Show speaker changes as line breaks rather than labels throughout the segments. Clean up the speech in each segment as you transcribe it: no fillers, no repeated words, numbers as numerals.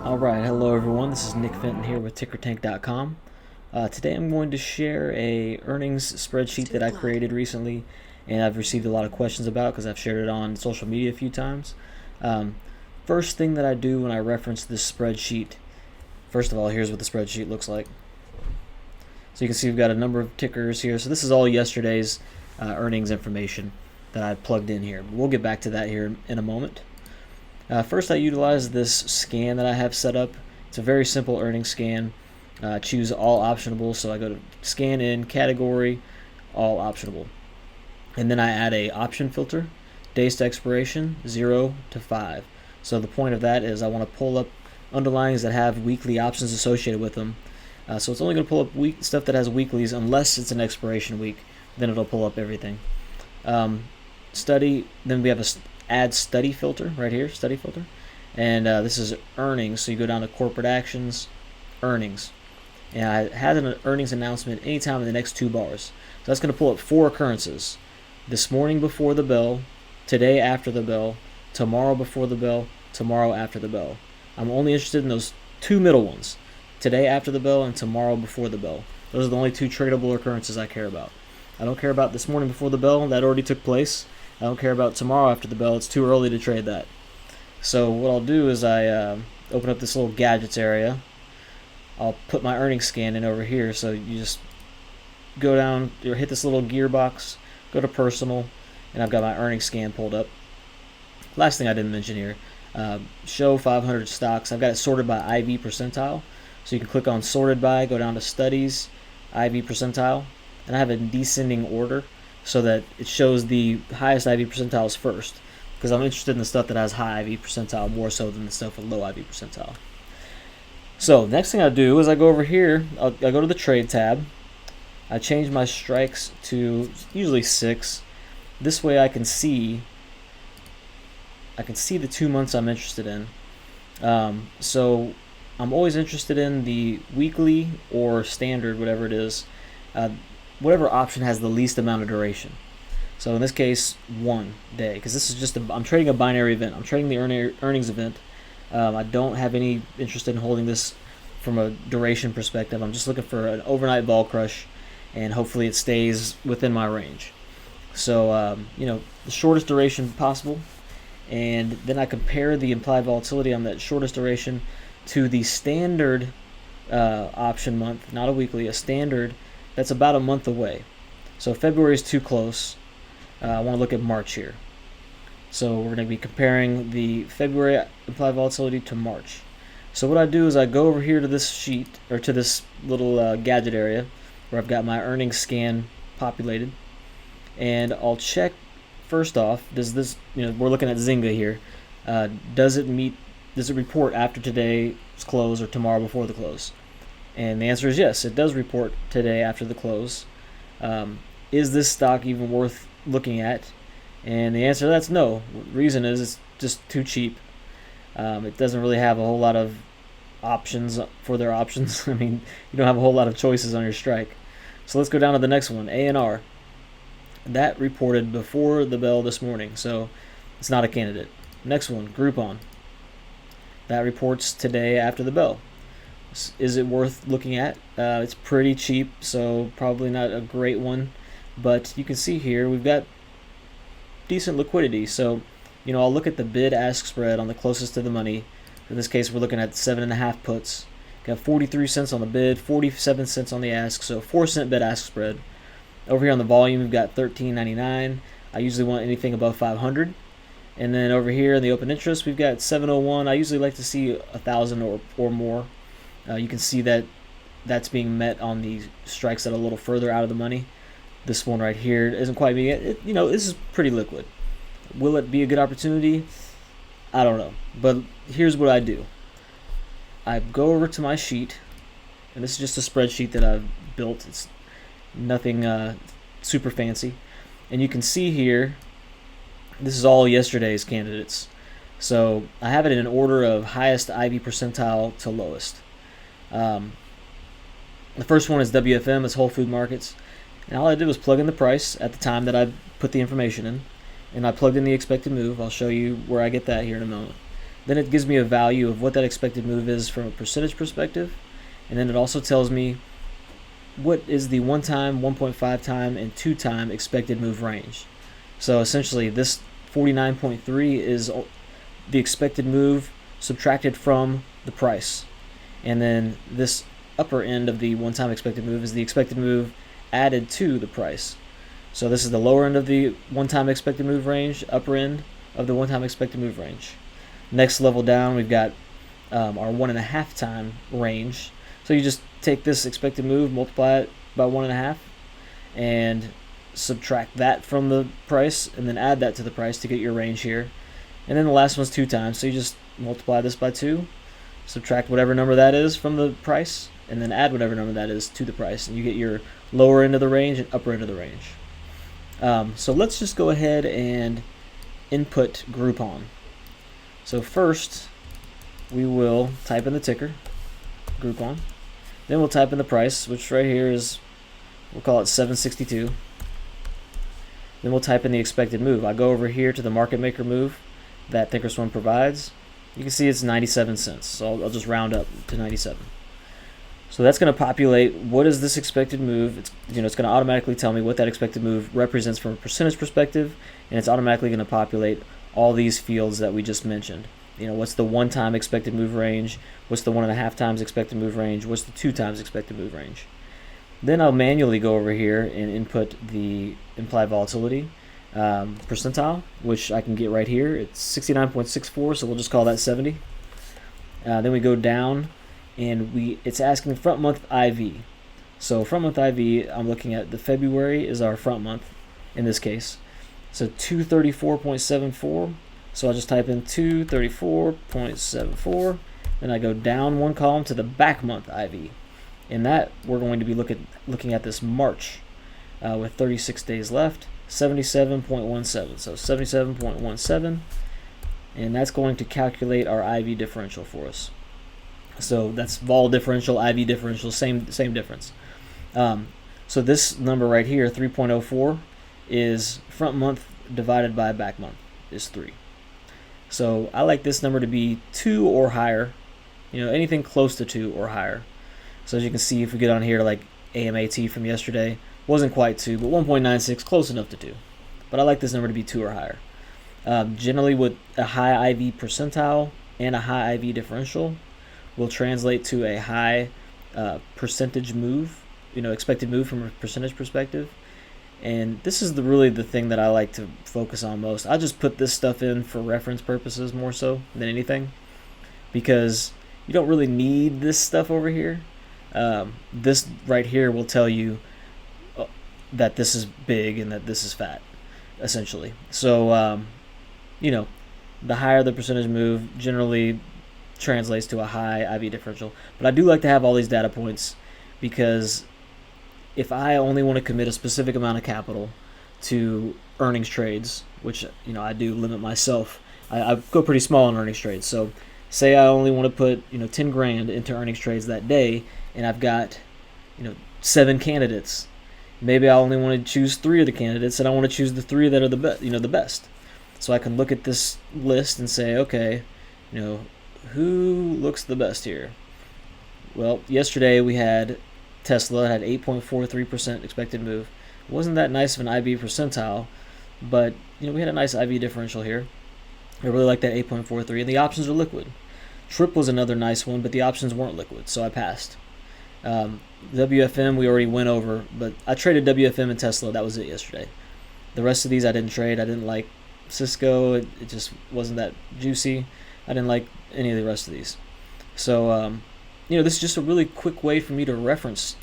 Alright, hello everyone, this is Nick Fenton here with TickerTank.com. Today I'm going to share a earnings spreadsheet that I created recently and I've received a lot of questions about because I've shared it on social media a few times. First thing that I do when I reference this spreadsheet, first of all, here's what the spreadsheet looks like. So you can see we've got a number of tickers here. So this is all yesterday's earnings information that I plugged in here. We'll get back to that here in a moment. First, I utilize this scan that I have set up. It's a very simple earnings scan. Choose all optionable, so I go to scan in, category, all optionable. And then I add a option filter, days to expiration, 0 to 5. So the point of that is I want to pull up underlyings that have weekly options associated with them. So it's only going to pull up stuff that has weeklies unless it's an expiration week. Then it'll pull up everything. Study, then we have a add study filter right here, study filter. And this is earnings, so you go down to corporate actions, earnings. And I had an earnings announcement anytime in the next 2 bars. So that's going to pull up 4 occurrences. This morning before the bell, today after the bell, tomorrow before the bell, tomorrow after the bell. I'm only interested in those 2 middle ones, today after the bell and tomorrow before the bell. Those are the only 2 tradable occurrences I care about. I don't care about this morning before the bell, that already took place. I don't care about tomorrow after the bell, it's too early to trade that. So what I'll do is I open up this little gadgets area. I'll put my earnings scan in over here, so you just go down or hit this little gearbox, go to personal, and I've got my earnings scan pulled up. Last thing I didn't mention here, show 500 stocks. I've got it sorted by IV percentile, so you can click on sorted by, go down to studies, IV percentile, and I have a descending order so that it shows the highest IV percentiles first, because I'm interested in the stuff that has high IV percentile more so than the stuff with low IV percentile. So next thing I do is I go over here, I go to the trade tab, I change my strikes to usually 6. This way I can see the 2 months I'm interested in. So I'm always interested in the weekly or standard, whatever it is, whatever option has the least amount of duration. So in this case, 1 day, because this is just I'm trading a binary event. I'm trading the earnings event. I don't have any interest in holding this from a duration perspective. I'm just looking for an overnight vol crush, and hopefully it stays within my range. So the shortest duration possible, and then I compare the implied volatility on that shortest duration to the standard option month, not a weekly, a standard that's about a month away. So February is too close. I want to look at March here. So we're going to be comparing the February implied volatility to March. So what I do is I go over here to this sheet, or to this little gadget area where I've got my earnings scan populated, and I'll check first off, does this, we're looking at Zynga here, does it report after today's close or tomorrow before the close? And the answer is yes, it does report today after the close. Is this stock even worth looking at? And the answer to that's no. The reason is it's just too cheap. It doesn't really have a whole lot of options for their options. I mean, you don't have a whole lot of choices on your strike. So let's go down to the next one, A&R. That reported before the bell this morning, so it's not a candidate. Next one, Groupon. That reports today after the bell. Is it worth looking at? It's pretty cheap, so probably not a great one. But you can see here we've got decent liquidity. So, I'll look at the bid-ask spread on the closest to the money. In this case, we're looking at 7.5 puts. Got 43 cents on the bid, 47 cents on the ask, so 4-cent bid-ask spread. Over here on the volume, we've got $13.99. I usually want anything above 500. And then over here in the open interest, we've got 701. I usually like to see 1,000 or more. You can see that that's being met on the strikes that are a little further out of the money. This one right here isn't quite being it. This is pretty liquid. Will it be a good opportunity? I don't know. But here's what I do. I go over to my sheet, and this is just a spreadsheet that I've built. It's nothing super fancy. And you can see here, this is all yesterday's candidates. So I have it in an order of highest IV percentile to lowest. The first one is WFM, it's Whole Food Markets. And all I did was plug in the price at the time that I put the information in. and I plugged in the expected move. I'll show you where I get that here in a moment. Then it gives me a value of what that expected move is from a percentage perspective, and then it also tells me what is the 1 time, 1.5 time, and 2 time expected move range. So essentially this 49.3 is the expected move subtracted from the price, and then this upper end of the 1 time expected move is the expected move added to the price. So this is the lower end of the 1 time expected move range, upper end of the 1 time expected move range. Next level down, we've got our 1.5 time range. So you just take this expected move, multiply it by 1.5, and subtract that from the price, and then add that to the price to get your range here. And then the last one's 2 times, so you just multiply this by 2, subtract whatever number that is from the price, and then add whatever number that is to the price, and you get your lower end of the range and upper end of the range. So let's just go ahead and input Groupon. So first, we will type in the ticker, Groupon. Then we'll type in the price, which right here is, we'll call it 762. Then we'll type in the expected move. I go over here to the market maker move that Thinkorswim provides. You can see it's 97 cents, so I'll just round up to 97. So that's going to populate what is this expected move. It's going to automatically tell me what that expected move represents from a percentage perspective, and it's automatically going to populate all these fields that we just mentioned. What's the 1 time expected move range? What's the 1.5 times expected move range? What's the 2 times expected move range? Then I'll manually go over here and input the implied volatility percentile, which I can get right here. It's 69.64, so we'll just call that 70. Then we go down, and it's asking front month IV. So front month IV, I'm looking at the February is our front month in this case. So 234.74. So I'll just type in 234.74, then I go down 1 column to the back month IV. And that we're going to be looking at this March with 36 days left, 77.17. So 77.17, and that's going to calculate our IV differential for us. So that's vol differential, IV differential, same difference. So this number right here, 3.04, is front month divided by back month is 3. So I like this number to be 2 or higher, anything close to 2 or higher. So as you can see, if we get on here like AMAT from yesterday, wasn't quite 2, but 1.96, close enough to 2. But I like this number to be 2 or higher. Generally with a high IV percentile and a high IV differential will translate to a high percentage move, expected move from a percentage perspective. And this is really the thing that I like to focus on most. I just put this stuff in for reference purposes more so than anything, because you don't really need this stuff over here. This right here will tell you that this is big and that this is fat, essentially. So, the higher the percentage move generally translates to a high IV differential. But I do like to have all these data points, because if I only want to commit a specific amount of capital to earnings trades, which I do limit myself, I go pretty small on earnings trades. So say I only want to put 10 grand into earnings trades that day, and I've got 7 candidates. Maybe I only want to choose 3 of the candidates, and I want to choose the 3 that are the best. So I can look at this list and say, okay, who looks the best here? Well, yesterday we had Tesla had 8.43% expected move. It wasn't that nice of an IV percentile, but we had a nice IV differential here. I really like that 8.43, and the options are liquid. Trip was another nice one, but the options weren't liquid, so I passed. WFM we already went over, but I traded WFM and Tesla. That was it yesterday. The rest of these I didn't trade. I didn't like Cisco. It just wasn't that juicy. I didn't like any of the rest of these. So this is just a really quick way for me to reference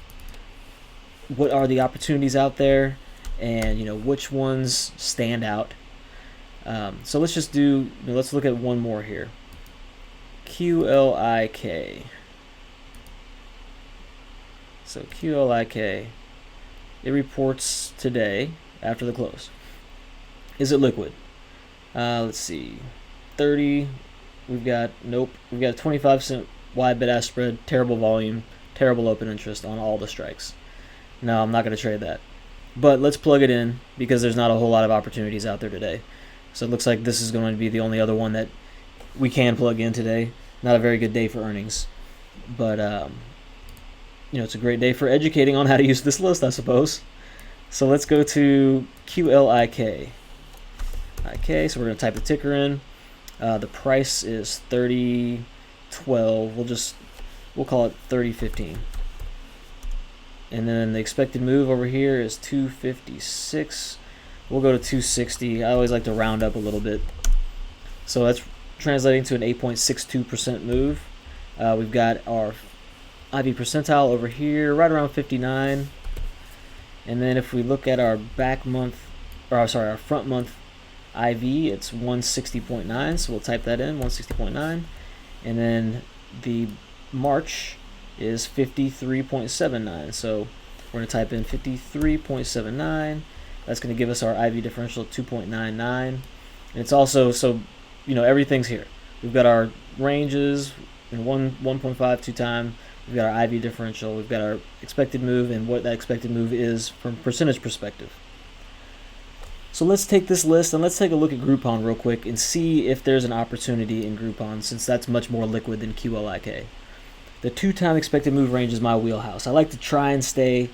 what are the opportunities out there, and which ones stand out. So let's just let's look at one more here. QLIK. So QLIK, it reports today after the close. Is it liquid? Let's see. 30. We've got a 25 cent wide bid-ask spread, terrible volume, terrible open interest on all the strikes. No, I'm not going to trade that. But let's plug it in, because there's not a whole lot of opportunities out there today. So it looks like this is going to be the only other one that we can plug in today. Not a very good day for earnings, but it's a great day for educating on how to use this list, I suppose. So let's go to QLIK. So we're going to type the ticker in. The price is 30.12. We'll call it 30.15. And then the expected move over here is 256. We'll go to 260. I always like to round up a little bit. So that's translating to an 8.62% move. We've got our IV percentile over here, right around 59. And then if we look at our our front month IV, it's 160.9. So we'll type that in, 160.9. And then the March is 53.79. So we're going to type in 53.79. That's going to give us our IV differential 2.99. And it's also, everything's here. We've got our ranges in 1.5, 2 time. We've got our IV differential. We've got our expected move and what that expected move is from percentage perspective. So let's take this list and let's take a look at Groupon real quick and see if there's an opportunity in Groupon, since that's much more liquid than QLIK. The 2-time expected move range is my wheelhouse. I like to try and stay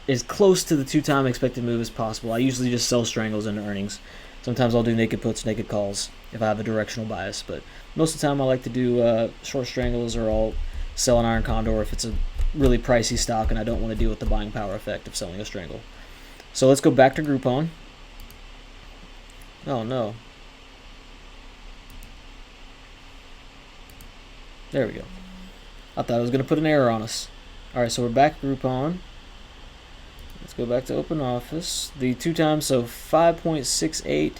as close to the 2-time expected move as possible. I usually just sell strangles into earnings. Sometimes I'll do naked puts, naked calls if I have a directional bias, but most of the time I like to do short strangles, or I'll sell an iron condor if it's a really pricey stock and I don't want to deal with the buying power effect of selling a strangle. So let's go back to Groupon. Oh no. There we go. I thought it was going to put an error on us. Alright, so we're back at Groupon. Let's go back to Open Office. The 2 times, so 5.68,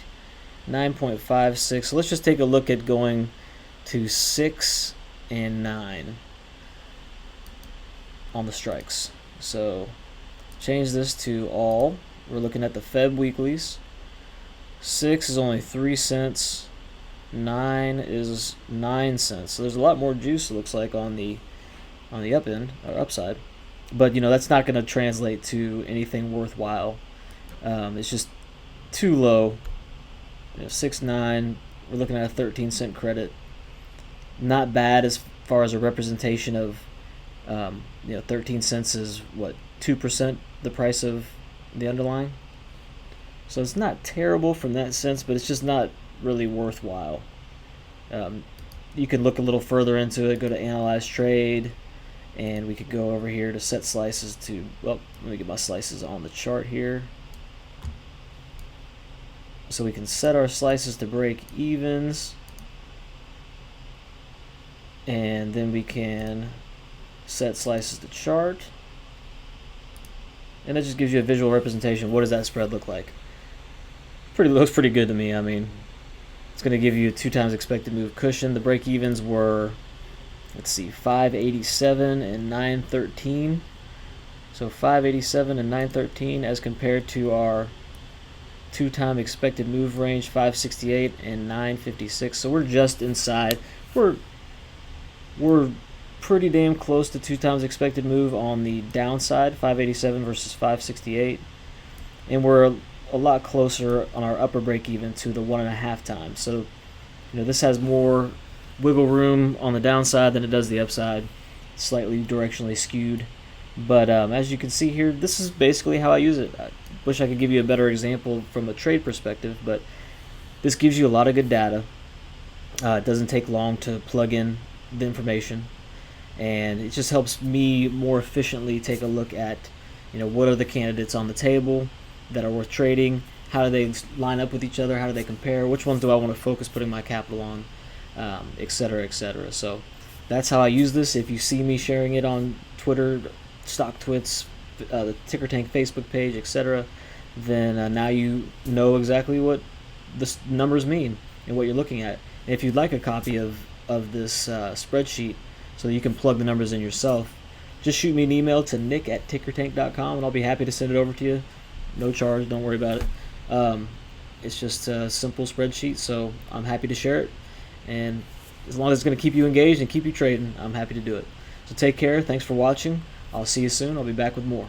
9.56. So let's just take a look at going to 6 and 9 on the strikes. So change this to all. We're looking at the Feb weeklies. 6 is only 3 cents. 9 is 9 cents. So there's a lot more juice, it looks like, on the up end or upside, but that's not going to translate to anything worthwhile. It's just too low. 6.9. We're looking at a 13-cent credit. Not bad as far as a representation of 13 cents is what, 2% the price of the underlying. So it's not terrible from that sense, but it's just not really worthwhile. You can look a little further into it, go to Analyze Trade, and we could go over here to set slices to, well, let me get my slices on the chart here. So we can set our slices to break evens, and then we can set slices to chart, and that just gives you a visual representation. What does that spread look like? Looks pretty good to me. I mean, it's going to give you a 2 times expected move cushion. The break evens were, let's see, 587 and 913. So 587 and 913 as compared to our 2-time expected move range, 568 and 956. So we're just inside. We're pretty damn close to 2 times expected move on the downside, 587 versus 568, and we're a lot closer on our upper break even to the 1.5 times. So this has more wiggle room on the downside than it does the upside, slightly directionally skewed. But as you can see here, this is basically how I use it. I wish I could give you a better example from a trade perspective, but this gives you a lot of good data. It doesn't take long to plug in the information, and it just helps me more efficiently take a look at what are the candidates on the table that are worth trading, how do they line up with each other, how do they compare, which ones do I want to focus putting my capital on, etc., etc. So that's how I use this. If you see me sharing it on Twitter, Stock Twits, the TickerTank Facebook page, etc., then now you know exactly what the numbers mean and what you're looking at. And if you'd like a copy of this spreadsheet so that you can plug the numbers in yourself, just shoot me an email to nick@tickertank.com and I'll be happy to send it over to you. No charge, don't worry about it. It's just a simple spreadsheet, so I'm happy to share it. And as long as it's going to keep you engaged and keep you trading, I'm happy to do it. So take care. Thanks for watching. I'll see you soon. I'll be back with more.